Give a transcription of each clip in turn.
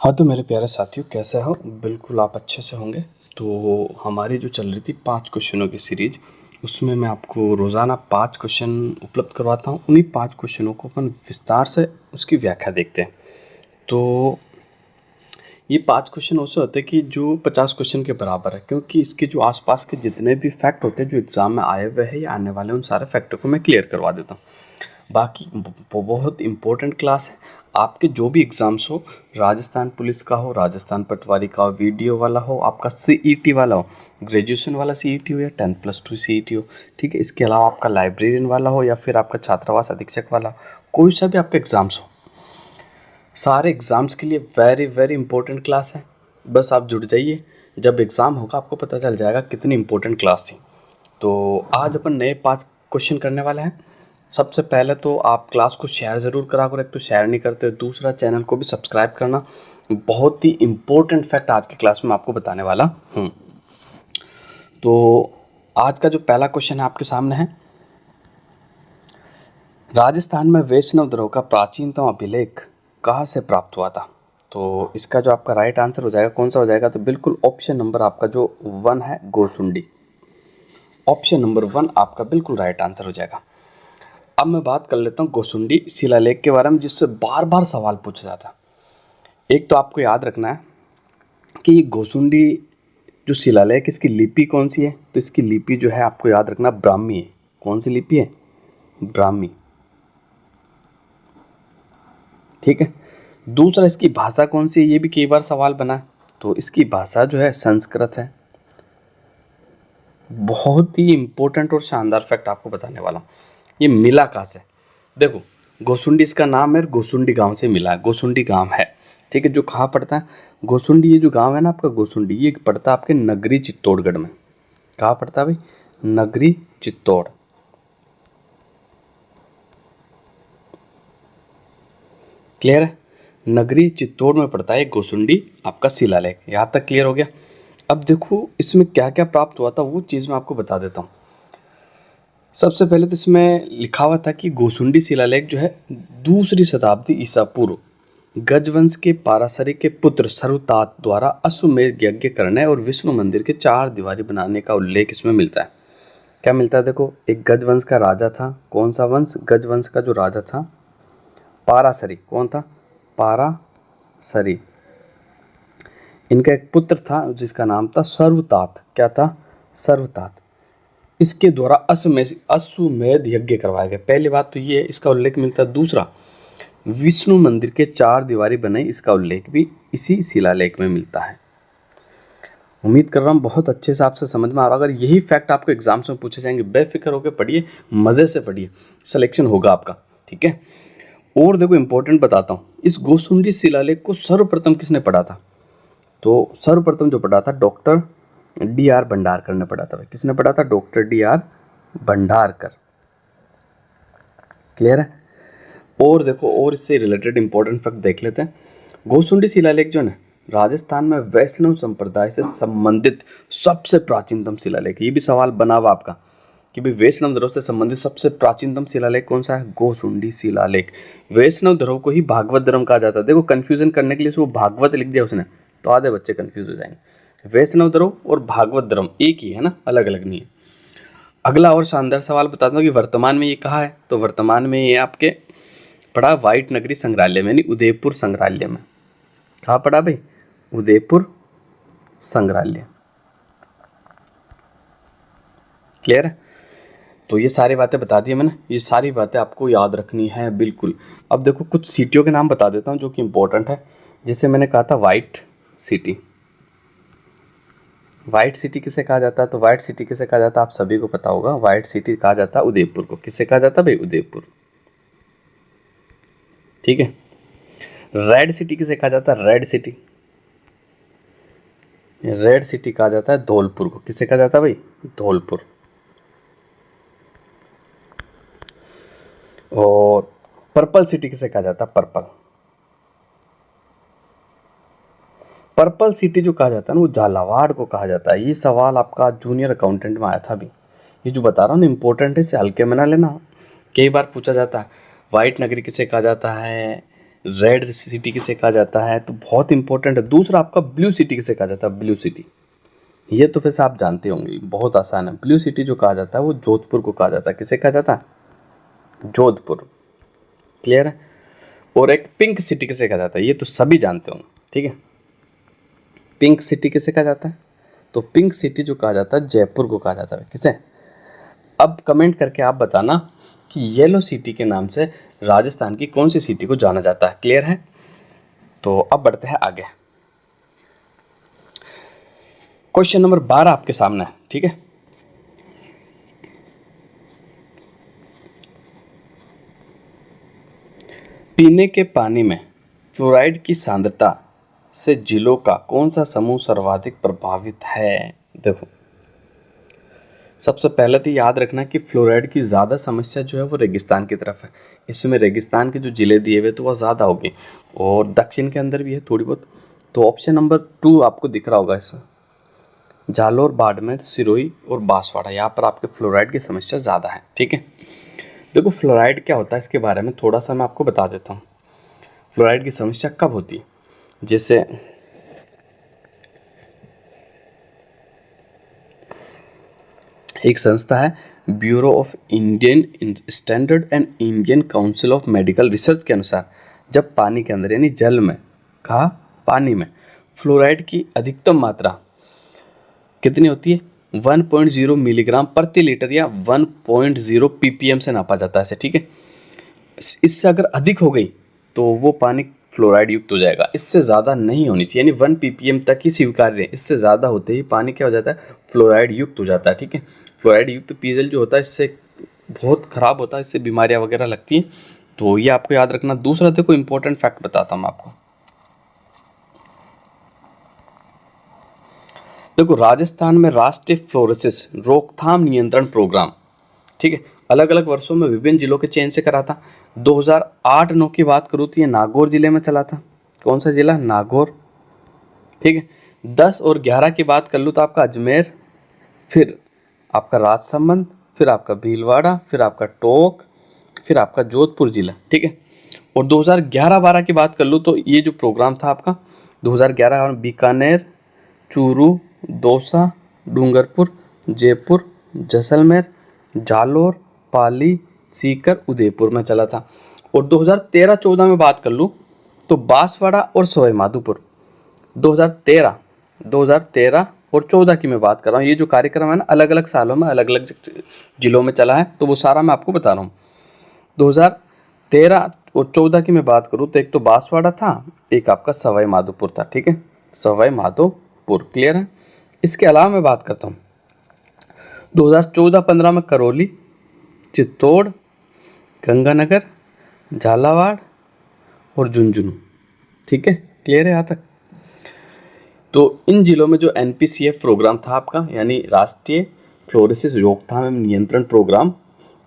हाँ तो मेरे प्यारे साथियों, कैसे हो? बिल्कुल आप अच्छे से होंगे। तो हमारी जो चल रही थी 5 क्वेश्चनों की सीरीज, उसमें मैं आपको रोज़ाना 5 क्वेश्चन उपलब्ध करवाता हूँ। उन्हीं 5 क्वेश्चनों को अपन विस्तार से उसकी व्याख्या देखते हैं। तो ये 5 क्वेश्चन ऐसे होते हैं कि जो 50 क्वेश्चन के बराबर है, क्योंकि इसके जो आसपास के जितने भी फैक्ट होते हैं जो एग्ज़ाम में आए हुए हैं या आने वाले, उन सारे फैक्टों को मैं क्लियर करवा देता हूँ। बाकी बहुत इम्पोर्टेंट क्लास है। आपके जो भी एग्ज़ाम्स हो, राजस्थान पुलिस का हो, राजस्थान पटवारी का हो, वीडियो वाला हो, आपका सीईटी वाला हो, ग्रेजुएशन वाला सीईटी हो या 10+2 सीईटी हो, ठीक है। इसके अलावा आपका लाइब्रेरियन वाला हो या फिर आपका छात्रावास अधीक्षक वाला, कोई सा भी आपका एग्ज़ाम्स हो, सारे एग्ज़ाम्स के लिए वेरी वेरी इंपॉर्टेंट क्लास है। बस आप जुड़ जाइए, जब एग्ज़ाम होगा आपको पता चल जाएगा कितनी इंपॉर्टेंट क्लास थी। तो आज अपन नए 5 क्वेश्चन करने वाले हैं। सबसे पहले तो आप क्लास को शेयर ज़रूर करा करो, एक तो शेयर नहीं करते हो, दूसरा चैनल को भी सब्सक्राइब करना। बहुत ही इम्पोर्टेंट फैक्ट आज की क्लास में आपको बताने वाला हूँ। तो आज का जो पहला क्वेश्चन है आपके सामने है, राजस्थान में वैष्णव धर्म का प्राचीनतम अभिलेख कहाँ से प्राप्त हुआ था? तो इसका जो आपका राइट आंसर हो जाएगा, कौन सा हो जाएगा? तो बिल्कुल ऑप्शन नंबर आपका जो 1 है, गोसुंडी। ऑप्शन नंबर 1 आपका बिल्कुल राइट आंसर हो जाएगा। अब मैं बात कर लेता हूँ गोसुंडी शिलालेख के बारे में, जिससे बार बार सवाल पूछा जाता है। एक तो आपको याद रखना है कि ये गोसुंडी जो शिलालेख, इसकी लिपि कौन सी है? तो इसकी लिपि जो है आपको याद रखना ब्राह्मी है। कौन सी लिपि है? ब्राह्मी, ठीक है। दूसरा, इसकी भाषा कौन सी है? ये भी कई बार सवाल बना है। तो इसकी भाषा जो है संस्कृत है। बहुत ही इंपॉर्टेंट और शानदार फैक्ट आपको बताने वाला हूँ। ये मिला कहाँ से? देखो, गोसुंडी इसका नाम है, गोसुंडी गांव से मिला है। गोसुंडी गांव है, ठीक है, जो कहाँ पड़ता है? गोसुंडी, ये जो गांव है ना आपका गोसुंडी, ये पड़ता है आपके नगरी चित्तौड़गढ़ में। कहाँ पड़ता है भाई? नगरी चित्तौड़। क्लियर है? नगरी चित्तौड़ में पड़ता है गोसुंडी आपका शिलालेख। यहाँ तक क्लियर हो गया? अब देखो इसमें क्या क्या प्राप्त हुआ था, वो चीज़ मैं आपको बता देता हूँ। सबसे पहले तो इसमें लिखा हुआ था कि गोसुंडी शिलालेख जो है 2री शताब्दी ईसा पूर्व गजवंश के पाराशरी के पुत्र सरुतात द्वारा अश्वमेध यज्ञ करने और विष्णु मंदिर के 4 दीवारी बनाने का उल्लेख इसमें मिलता है। क्या मिलता है? देखो, एक गजवंश का राजा था। कौन सा वंश? गजवंश का जो राजा था पाराशरी। कौन था? पाराशरी। इनका एक पुत्र था जिसका नाम था सर्वतात। क्या था? सर्वतात। इसके द्वारा अश्वमेध यज्ञ करवाए गए। पहली बात तो ये, इसका उल्लेख मिलता है। दूसरा, विष्णु मंदिर के 4 दीवारी बनाई, इसका उल्लेख भी इसी शिलालेख में मिलता है। उम्मीद कर रहा हूँ बहुत अच्छे से आपसे समझ में आ रहा। अगर यही फैक्ट आपको एग्जाम्स में पूछे जाएंगे, बेफिक्र होकर पढ़िए, मज़े से पढ़िए, सिलेक्शन होगा आपका, ठीक है। और देखो इंपॉर्टेंट बताता हूँ, इस गोसुंडी शिलालेख को सर्वप्रथम किसने पढ़ा था? तो सर्वप्रथम जो पढ़ा था डॉक्टर डी.आर. भंडारकर ने पढ़ा था। किसने पढ़ा था? Doctor DR. भंडारकर। क्लियर है? और देखो, और इससे रिलेटेड इंपॉर्टेंट फैक्ट देख लेते हैं। गोसुंडी शिलालेख जो है राजस्थान में वैष्णव संप्रदाय से संबंधित सबसे प्राचीनतम शिलालेख। ये भी सवाल बना हुआ आपका कि भाई वैष्णव धर्म से संबंधित सबसे प्राचीनतम शिलालेख कौन सा है? गोसुंडी शिलालेख। वैष्णव धर्म को ही भागवत धर्म कहा जाता है। देखो, कंफ्यूजन करने के लिए वो भागवत लिख दिया उसने, तो आधे बच्चे कंफ्यूज हो जाएंगे। वैष्णव धर्म और भागवत धर्म एक ही है ना, अलग अलग नहीं है। अगला और शानदार सवाल बताता हूँ कि वर्तमान में ये कहाँ है? तो वर्तमान में ये आपके पड़ा वाइट नगरी संग्रहालय में, यानी उदयपुर संग्रहालय में। कहाँ पड़ा भाई? उदयपुर संग्रहालय। क्लियर है? तो ये सारी बातें बता दी मैंने, ये सारी बातें आपको याद रखनी है बिल्कुल। अब देखो कुछ सिटियों के नाम बता देता हूँ जो कि इंपॉर्टेंट है। जैसे मैंने कहा था वाइट सिटी। वाइट सिटी किसे कहा जाता है? तो वाइट सिटी किसे कहा जाता है आप सभी को पता होगा। वाइट सिटी कहा जाता है उदयपुर को। किसे कहा जाता है भाई? उदयपुर, ठीक है। रेड सिटी किसे कहा जाता है? Red city. रेड सिटी कहा जाता है धौलपुर को। किसे कहा जाता है भाई? धौलपुर। और पर्पल सिटी किसे कहा जाता है? पर्पल। पर्पल सिटी जो कहा जाता है ना, वो झालावाड़ को कहा जाता है। ये सवाल आपका जूनियर अकाउंटेंट में आया था अभी। ये जो बता रहा हूँ ना इंपॉर्टेंट है, इसे हल्के में ना लेना, कई बार पूछा जाता है। वाइट नगरी किसे कहा जाता है? रेड सिटी किसे कहा जाता है, तो बहुत इंपॉर्टेंट है। दूसरा आपका ब्लू सिटी किसे कहा जाता है, ब्लू सिटी, ये तो वैसे आप जानते होंगे, बहुत आसान है। ब्लू सिटी जो कहा जाता है वो जोधपुर को कहा जाता है। किसे कहा जाता है, जोधपुर, क्लियर है। और एक पिंक सिटी किसे कहा जाता है, ये तो सभी जानते होंगे, ठीक है। पिंक सिटी किसे कहा जाता है, तो पिंक सिटी जो कहा जाता है जयपुर को कहा जाता है। किसे, अब कमेंट करके आप बताना कि येलो सिटी के नाम से राजस्थान की कौन सी सिटी को जाना जाता है, क्लियर है। तो अब बढ़ते हैं आगे। क्वेश्चन नंबर 12 आपके सामने है, ठीक है। पीने के पानी में फ्लोराइड की सांद्रता से जिलों का कौन सा समूह सर्वाधिक प्रभावित है। देखो, सबसे पहले तो याद रखना कि फ्लोराइड की ज़्यादा समस्या जो है वो रेगिस्तान की तरफ है। इसमें रेगिस्तान के जो ज़िले दिए हुए तो वह ज़्यादा होगी, और दक्षिण के अंदर भी है थोड़ी बहुत। तो ऑप्शन नंबर 2 आपको दिख रहा होगा इसमें, जालोर, बाड़मेर, सिरोही और बांसवाड़ा, यहाँ पर आपके फ्लोराइड की समस्या ज़्यादा है, ठीक है। देखो फ्लोराइड क्या होता है इसके बारे में थोड़ा सा मैं आपको बता देता हूँ। फ्लोराइड की समस्या कब होती है, जैसे एक संस्था है bureau of Indian standard and Indian council of medical research के अनुसार, जब पानी के अंदर यानी जल में, कहा पानी में, फ्लोराइड की अधिकतम मात्रा कितनी होती है, 1.0 मिलीग्राम प्रति लीटर या 1.0 ppm से नापा जाता है इसे, ठीक है। इससे अगर अधिक हो गई तो वो पानी फ्लोराइड युक्त हो जाएगा, इससे ज़्यादा नहीं होनी चाहिए, यानी 1 ppm तक ही स्वीकार्य है। इससे ज़्यादा होते ही पानी क्या हो जाता है, फ्लोराइड युक्त हो जाता है, ठीक है। फ्लोराइड युक्त पेयजल जो होता है इससे बहुत ख़राब होता है, इससे बीमारियाँ वगैरह लगती हैं, तो ये आपको याद रखना। दूसरा देखो इंपॉर्टेंट फैक्ट बताता हूँ आपको। देखो राजस्थान में राष्ट्रीय फ्लोरोसिस रोकथाम नियंत्रण प्रोग्राम, ठीक है, अलग अलग वर्षों में विभिन्न जिलों के चयन से करा था। 2008-9 की बात करूँ तो ये नागौर जिले में चला था। कौन सा जिला, नागौर, ठीक है। 10 और 11 की बात कर लूँ तो आपका अजमेर, फिर आपका राजसमंद, फिर आपका भीलवाड़ा, फिर आपका टोंक, फिर आपका जोधपुर जिला, ठीक है। और 2011-12 की बात कर लूँ तो ये जो प्रोग्राम था आपका 2011 में बीकानेर, चूरू, दौसा, डूंगरपुर, जयपुर, जैसलमेर, जालोर, पाली, सीकर, उदयपुर में चला था। और 2013-14 में बात कर लूँ तो बांसवाड़ा और सवाई माधोपुर। 2013 और 14 की मैं बात कर रहा हूँ। ये जो कार्यक्रम है ना अलग अलग सालों में अलग अलग जिलों में चला है, तो वो सारा मैं आपको बता रहा हूँ। 2013 और 14 की मैं बात करूँ तो एक तो बांसवाड़ा था, एक आपका सवाई माधोपुर था, ठीक है, सवाई माधोपुर, क्लियर है। इसके अलावा मैं बात करता हूँ 2014-15 में करौली, चित्तौड़, गंगानगर, झालावाड़ और झुंझुनू, ठीक है, क्लियर है यहाँ तक। तो इन जिलों में जो NPCF प्रोग्राम था आपका, यानी राष्ट्रीय फ्लोरोसिस रोकथाम एवं नियंत्रण प्रोग्राम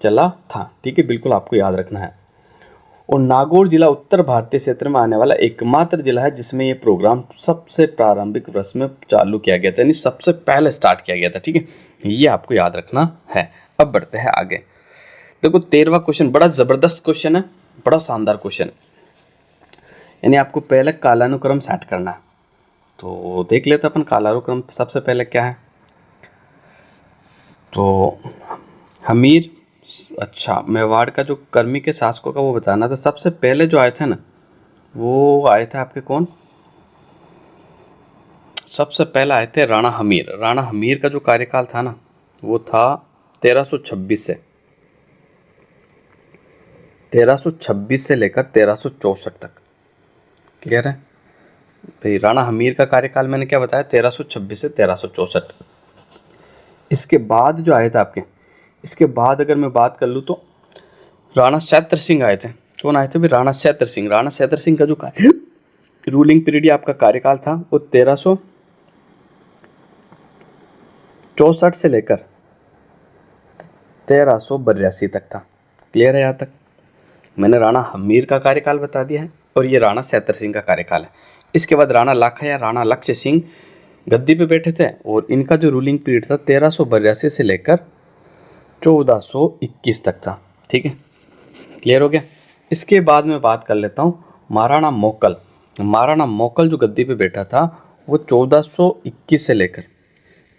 चला था, ठीक है, बिल्कुल आपको याद रखना है। और नागौर जिला उत्तर भारतीय क्षेत्र में आने वाला एकमात्र जिला है जिसमें ये प्रोग्राम सबसे प्रारंभिक वर्ष में चालू किया गया था, यानी सबसे पहले स्टार्ट किया गया था, ठीक है, ये आपको याद रखना है। अब बढ़ते हैं आगे। देखो 13वां क्वेश्चन बड़ा ज़बरदस्त क्वेश्चन है, बड़ा शानदार क्वेश्चन, यानी आपको पहले कालानुक्रम सेट करना है। तो देख लेते अपन कालानुक्रम सबसे पहले क्या है। तो हमीर, अच्छा मेवाड़ का जो कर्मी के शासकों का वो बताना था। सबसे पहले जो आए थे ना वो आए थे आपके कौन, सबसे पहले आए थे राणा हमीर। राणा हमीर का जो कार्यकाल था ना वो था 1326 से लेकर 1364 तक, क्लियर है भाई। राणा हमीर का कार्यकाल मैंने क्या बताया, 1326 से 1364। इसके बाद जो आए थे आपके, इसके बाद अगर मैं बात कर लूँ तो राणा सैत्र सिंह आए थे। कौन आए थे भाई, राणा सैत्र सिंह। राणा सैत्र सिंह का जो रूलिंग पीरियड आपका कार्यकाल था वो 1364 से लेकर 1382 तक था, क्लियर है यहाँ तक। मैंने राणा हमीर का कार्यकाल बता दिया है और ये राणा सैत्र सिंह का कार्यकाल है। इसके बाद राणा लाखा या राणा लक्ष्य सिंह गद्दी पे बैठे थे और इनका जो रूलिंग पीरियड था 1382 से लेकर 1421 तक था, ठीक है, क्लियर हो गया। इसके बाद मैं बात कर लेता हूँ महाराणा मोकल जो गद्दी पे बैठा था वो 1421 से लेकर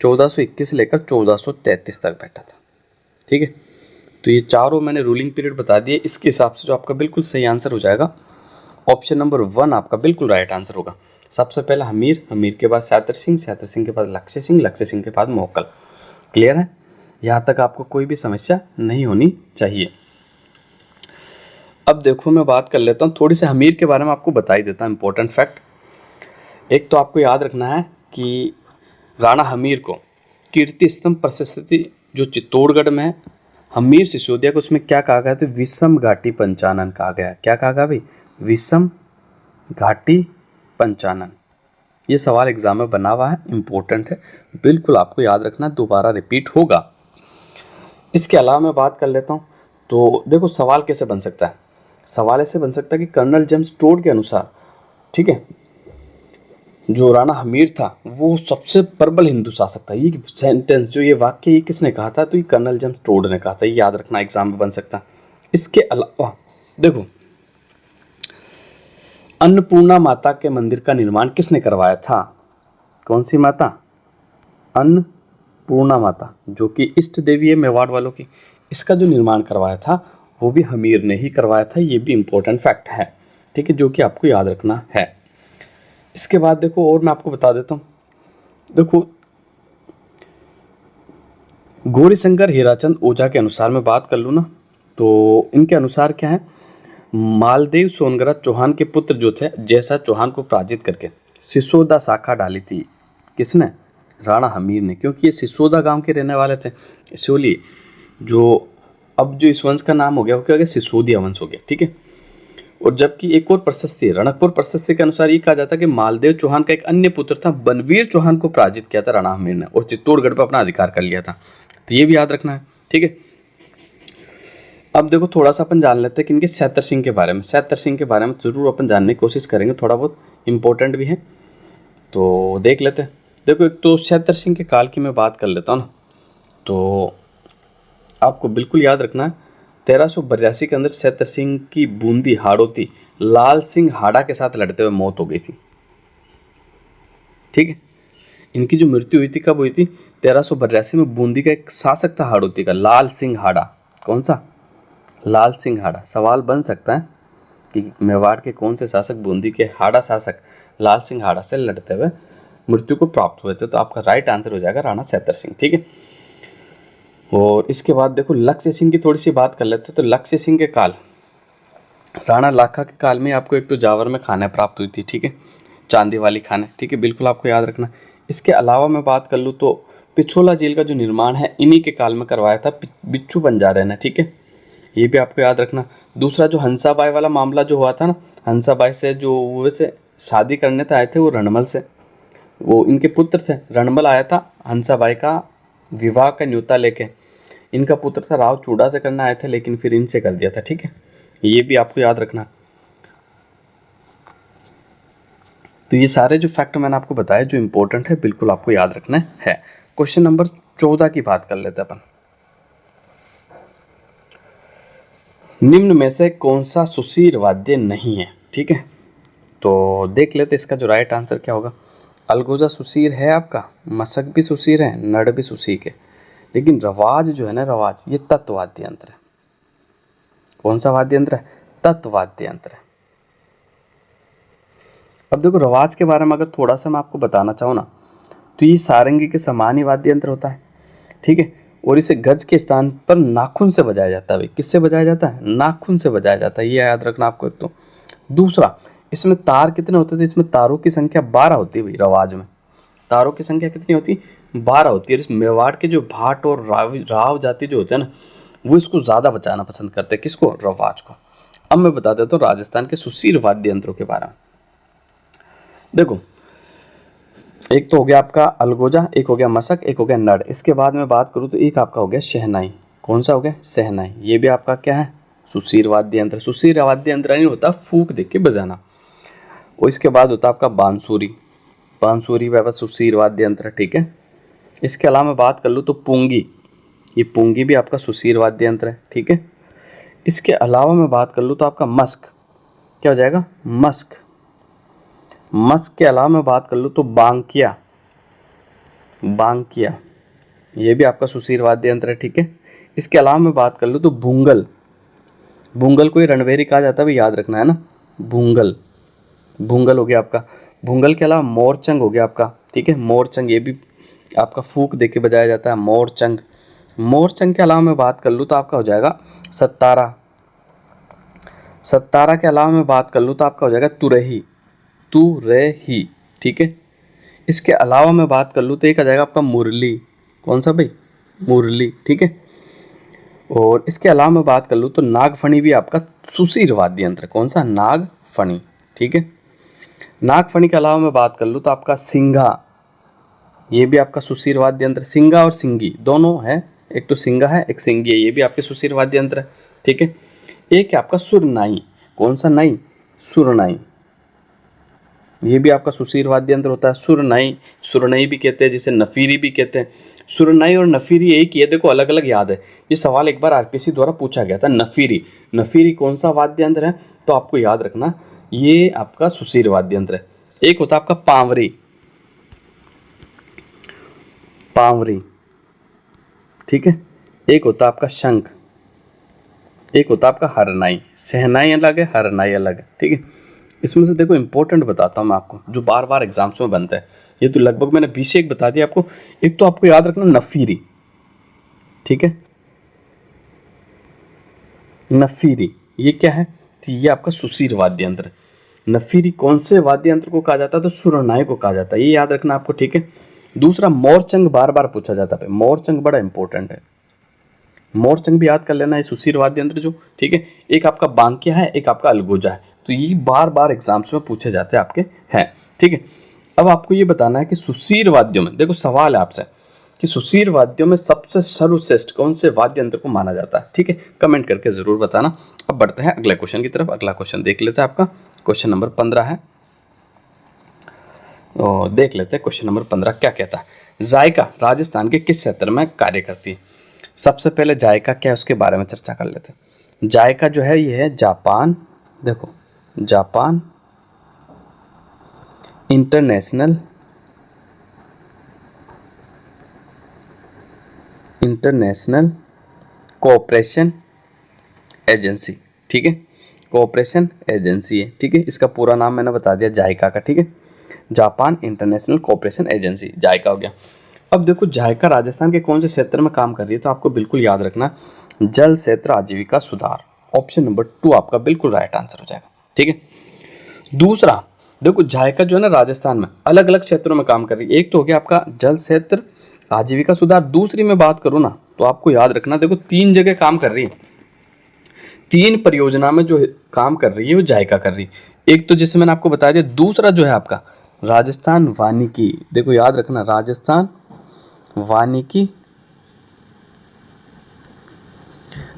1433 तक बैठा था। ठीक है, तो ये चारों मैंने रूलिंग पीरियड बता दिए। इसके हिसाब से जो आपका बिल्कुल सही आंसर हो जाएगा ऑप्शन नंबर 1 आपका बिल्कुल राइट आंसर होगा। सबसे पहला हमीर के बाद सैतर सिंह के बाद लक्ष्य सिंह के बाद मोकल। क्लियर है, यहाँ तक आपको कोई भी समस्या नहीं होनी चाहिए। अब देखो मैं बात कर लेता हूँ थोड़ी सी हमीर के बारे में, आपको बता ही देता हूँ इंपॉर्टेंट फैक्ट। एक तो आपको याद रखना है कि राणा हमीर को कीर्ति स्तंभ प्रशस्ति जो चित्तौड़गढ़ में है, हमीर सिसोदिया को उसमें क्या कहा गया, तो विषम घाटी पंचानन कहा गया। क्या कहा गया भाई, विषम घाटी पंचानन। ये सवाल एग्जाम में बना हुआ है, इंपॉर्टेंट है, बिल्कुल आपको याद रखना, दोबारा रिपीट होगा। इसके अलावा मैं बात कर लेता हूँ, तो देखो सवाल कैसे बन सकता है। सवाल ऐसे बन सकता है कि कर्नल जेम्स टोड के अनुसार, ठीक है, जो राणा हमीर था वो सबसे प्रबल हिंदू शासक था। ये सेंटेंस जो ये वाक्य ये किसने कहा था, तो ये कर्नल जेम्स टोड ने कहा था। ये याद रखना, एग्जाम में बन सकता है। इसके अलावा देखो अन्नपूर्णा माता के मंदिर का निर्माण किसने करवाया था, कौन सी माता, अन्नपूर्णा माता जो कि इष्ट देवी है मेवाड़ वालों की, इसका जो निर्माण करवाया था वो भी हमीर ने ही करवाया था। ये भी इंपॉर्टेंट फैक्ट है, ठीक है, जो कि आपको याद रखना है। इसके बाद देखो और मैं आपको बता देता हूँ, देखो गौरीशंकर हीराचंद ओझा के अनुसार मैं बात कर लूँ ना, तो इनके अनुसार क्या है, मालदेव सोनगरा चौहान के पुत्र जो थे जैसा चौहान को पराजित करके सिसोदा शाखा डाली थी, किसने, राणा हमीर ने, क्योंकि ये सिसोदा गांव के रहने वाले थे। इसलिए जो अब जो इस वंश का नाम हो गया वो क्या हो गया, सिसोदिया वंश हो गया। ठीक है, और जबकि एक और प्रशस्ति है, रणकपुर प्रशस्ति के अनुसार ये कहा जाता है कि मालदेव चौहान का एक अन्य पुत्र था बनवीर चौहान को पराजित किया था राणा हमीर ने और चित्तौड़गढ़ पर अपना अधिकार कर लिया था। तो ये भी याद रखना है। ठीक है, अब देखो थोड़ा सा अपन जान लेते हैं कि इनके सैतर सिंह के बारे में। सैतर सिंह के बारे में जरूर अपन जानने की कोशिश करेंगे, थोड़ा बहुत इंपॉर्टेंट भी है, तो देख लेते हैं। देखो एक तो सैतर सिंह के काल की मैं बात कर लेता हूँ ना, तो आपको बिल्कुल याद रखना है 1382 के अंदर सैतर सिंह की बूंदी हाड़ौती लाल सिंह हाड़ा के साथ लड़ते हुए मौत हो गई थी। ठीक है, इनकी जो मृत्यु हुई थी कब हुई थी, 1382 में। बूंदी का एक शासक था हाड़ौती का, लाल सिंह हाड़ा। कौन सा, लाल सिंह हाड़ा। सवाल बन सकता है कि मेवाड़ के कौन से शासक बूंदी के हाड़ा शासक लाल सिंह हाड़ा से लड़ते हुए मृत्यु को प्राप्त हुए थे, तो आपका राइट आंसर हो जाएगा राणा सैतर सिंह। ठीक है, और इसके बाद देखो लक्ष्य सिंह की थोड़ी सी बात कर लेते हैं। तो लक्ष्य सिंह के काल, राणा लाखा के काल में आपको एक तो जावर में खाने प्राप्त हुई थी। ठीक है, चांदी वाली खाने। ठीक है, बिल्कुल आपको याद रखना। इसके अलावा मैं बात कर लूँ तो पिछोला झील का जो निर्माण है इन्हीं के काल में करवाया था बिच्छू बंजारे ने। ठीक है, ये भी आपको याद रखना। दूसरा जो हंसाबाई वाला मामला जो हुआ था ना, हंसाबाई से जो वैसे शादी करने तो आए थे वो रणमल से, वो इनके पुत्र थे। रणमल आया था हंसाबाई का विवाह का न्योता लेके, इनका पुत्र था राव चूड़ा से करना आए थे, लेकिन फिर इनसे कर दिया था। ठीक है, ये भी आपको याद रखना। तो ये सारे जो फैक्ट मैंने आपको बताया जो इंपॉर्टेंट है, बिल्कुल आपको याद रखना है। क्वेश्चन नंबर 14 की बात कर लेते हैं अपन। निम्न में से कौन सा सुशीर वाद्य नहीं है। ठीक है, तो देख लेते इसका जो राइट आंसर क्या होगा। अलगोजा सुशीर है आपका, मशक भी सुशीर है, नड़ भी सुशीर है, लेकिन रवाज जो है ना, रवाज ये तत्ववाद्य यंत्र है। कौन सा वाद्य यंत्र है, तत्ववाद्य यंत्र है। अब देखो रवाज के बारे में अगर थोड़ा सा मैं आपको बताना चाहूँ ना, तो ये सारंगी के समान ही वाद्य यंत्र होता है। ठीक है, और इसे गज के स्थान पर नाखून से बजाया जाता है। भाई किससे बजाया जाता है, नाखून से बजाया जाता है, ये याद रखना आपको एक तो। दूसरा, इसमें तार कितने होते थे, इसमें तारों की संख्या 12 होती है। भाई रवाज में तारों की संख्या कितनी होती है, 12 होती है। इस मेवाड़ के जो भाट और राव जाति जो होते हैं ना, वो इसको ज़्यादा बचाना पसंद करते हैं, किसको, रवाज को। अब मैं बता देता हूँ राजस्थान के सुशीर वाद्य यंत्रों के बारे में। देखो एक तो हो गया आपका अलगोजा, एक हो गया मशक, एक हो गया नड़। इसके बाद में बात करूँ तो एक आपका हो गया शहनाई। कौन सा हो गया, शहनाई। ये भी आपका क्या है, सुशीर वाद्य यंत्र। सुशीर वाद्य यंत्र नहीं होता फूंक दे के बजाना। और इसके बाद होता आपका बांसुरी। बांसुरी वह सुशीर वाद्य यंत्र। ठीक है, इसके अलावा मैं बात कर लूँ तो पुंगी, ये पुंगी भी आपका सुशीर वाद्य यंत्र है। ठीक है, इसके अलावा मैं बात कर लूँ तो आपका मस्क, क्या हो जाएगा, मस्क। मस्क के अलावा मैं बात कर लूँ तो बांकिया, बांकिया ये भी आपका सुशीर वाद्य यंत्र है, ठीक है। इसके अलावा मैं बात कर लूँ तो भूंगल, भूंगल को ही रणवेरी कहा जाता है, भी याद रखना है ना, भूंगल, भूंगल हो गया आपका। भूंगल के अलावा मोरचंग हो गया आपका, ठीक है, मोरचंग ये भी आपका फूक दे के बजाया जाता है, मोरचंग। मोरचंग के अलावा मैं बात कर लूँ तो आपका हो जाएगा सत्तारा। सत्तारा के अलावा मैं बात कर लूँ तो आपका हो जाएगा तुरही, तुरही, ठीक है। इसके अलावा मैं बात कर लूँ तो एक आ जाएगा आपका मुरली, कौन सा भाई, मुरली, ठीक है। और इसके अलावा मैं बात कर लूँ तो नागफणी भी आपका सुशीर वाद्य यंत्र, कौन सा, नागफणी, ठीक है। नागफणी के अलावा मैं बात कर लूँ तो आपका सिंघा, ये भी आपका सुशीर वाद्य यंत्र, सिंघा और सिंगी दोनों है, एक तो सिंघा है एक सिंगी है, ये भी आपके सुशीर वाद्य यंत्र है, ठीक है। एक है आपका सुरनाई, कौन सा नाई, सुरनाई, ये भी आपका सुशीर वाद्य यंत्र होता है। सुरनाई, सुरनई भी कहते हैं, जिसे नफीरी भी कहते हैं। सुरनाई और नफीरी एक ही है, देखो अलग अलग याद है। ये सवाल एक बार आरपीएससी द्वारा पूछा गया था, नफीरी, नफीरी कौन सा वाद्य यंत्र है, तो आपको याद रखना ये आपका सुशीर वाद्य यंत्र है। एक होता है आपका पांवरी, पांवरी, ठीक है। एक होता है आपका शंख, एक होता है आपका हरनाई, शहनाई अलग है, हरनाई अलग है, ठीक है। इसमें से देखो इंपॉर्टेंट बताता हूँ मैं आपको, जो बार बार एग्जाम्स में बनता है, ये तो लगभग मैंने 20 से एक बता दिया आपको। एक तो आपको याद रखना नफीरी, ठीक है, नफीरी ये क्या है, तो ये आपका सुशीर वाद्य यंत्र। नफीरी कौन से वाद्य यंत्र को कहा जाता है, तो सुरनाई को कहा जाता है, ये याद रखना आपको, ठीक है। दूसरा मोरचंग बार बार पूछा जाता है, मोरचंग बड़ा इंपॉर्टेंट है, मोरचंग भी याद कर लेना, ये सुशीर वाद्य यंत्र जो, ठीक है। एक आपका बांकिया है, एक आपका अलगोजा है, तो ये बार बार एग्जाम्स में पूछे जाते हैं आपके हैं, ठीक है। अब आपको ये बताना है कि सुशीर वाद्यों में, देखो सवाल है आपसे कि सुशीर वाद्यों में सबसे सर्वश्रेष्ठ कौन से वाद्य यंत्र को माना जाता है, ठीक है, कमेंट करके जरूर बताना। अब बढ़ते हैं अगले क्वेश्चन की तरफ। अगला क्वेश्चन देख लेते हैं, आपका क्वेश्चन नंबर 15 है, और देख लेते हैं क्वेश्चन नंबर 15 क्या कहता है। जायका राजस्थान के किस क्षेत्र में कार्य करती है। सबसे पहले जायका क्या है उसके बारे में चर्चा कर लेते हैं। जायका जो है ये है जापान, देखो जापान इंटरनेशनल कोऑपरेशन एजेंसी, ठीक है, कोऑपरेशन एजेंसी है, ठीक है। इसका पूरा नाम मैंने बता दिया जायका का, ठीक है, जापान इंटरनेशनल कोऑपरेशन एजेंसी, जायका हो गया। अब देखो जायका राजस्थान के कौन से क्षेत्र में काम कर रही है, तो आपको बिल्कुल याद रखना जल क्षेत्र आजीविका सुधार, ऑप्शन नंबर 2 आपका बिल्कुल राइट आंसर हो जाएगा, ठीक है। दूसरा देखो जायका जो है ना राजस्थान में अलग अलग क्षेत्रों में काम कर रही है। एक तो हो गया आपका जल क्षेत्र आजीविका सुधार, दूसरी में बात करूँ ना तो आपको याद रखना देखो 3 जगह काम कर रही है, 3 परियोजना में जो काम कर रही है वो जायका कर रही है। एक तो जैसे मैंने आपको बता दिया, दूसरा जो है आपका राजस्थान वानिकी, देखो याद रखना राजस्थान वानिकी,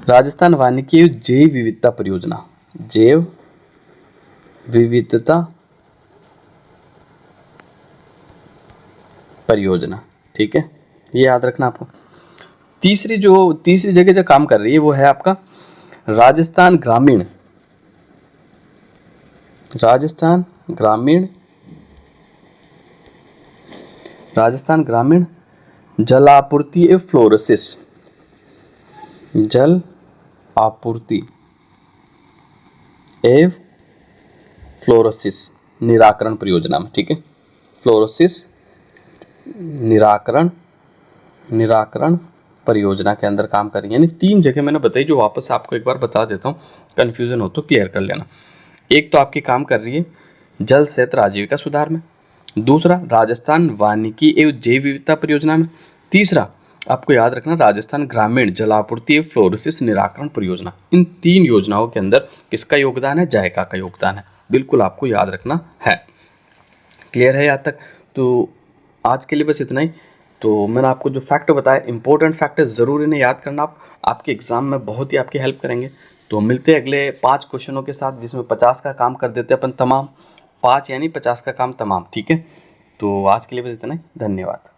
राजस्थान वानिकी जैव विविधता परियोजना, जैव विविधता परियोजना, ठीक है, ये याद रखना आपको। तीसरी जगह जो काम कर रही है वो है आपका राजस्थान ग्रामीण, राजस्थान ग्रामीण जल आपूर्ति एवं फ्लोरोसिस, जल आपूर्ति एवं फ्लोरोसिस निराकरण परियोजना में, ठीक है, फ्लोरोसिस निराकरण परियोजना के अंदर काम कर रही है। यानी 3 जगह मैंने बताई, जो वापस आपको एक बार बता देता हूँ, कन्फ्यूजन हो तो क्लियर कर लेना। एक तो आपकी काम कर रही है जल क्षेत्र आजीविका सुधार में, दूसरा राजस्थान वानिकी एवं जैव विविधता परियोजना में, तीसरा आपको याद रखना राजस्थान ग्रामीण जलापूर्ति एवं फ्लोरोसिस निराकरण परियोजना। इन 3 योजनाओं के अंदर किसका योगदान है, जायका का योगदान है, बिल्कुल आपको याद रखना है। क्लियर है यहाँ तक। तो आज के लिए बस इतना ही। तो मैंने आपको जो फैक्ट बताया, इंपॉर्टेंट फैक्ट है, ज़रूर इन्हें याद करना, आप आपके एग्जाम में बहुत ही आपकी हेल्प करेंगे। तो मिलते हैं अगले 5 क्वेश्चनों के साथ, जिसमें 50 का काम कर देते हैं अपन तमाम, 5 यानी 50 का काम तमाम, ठीक है। तो आज के लिए बस इतना ही, धन्यवाद।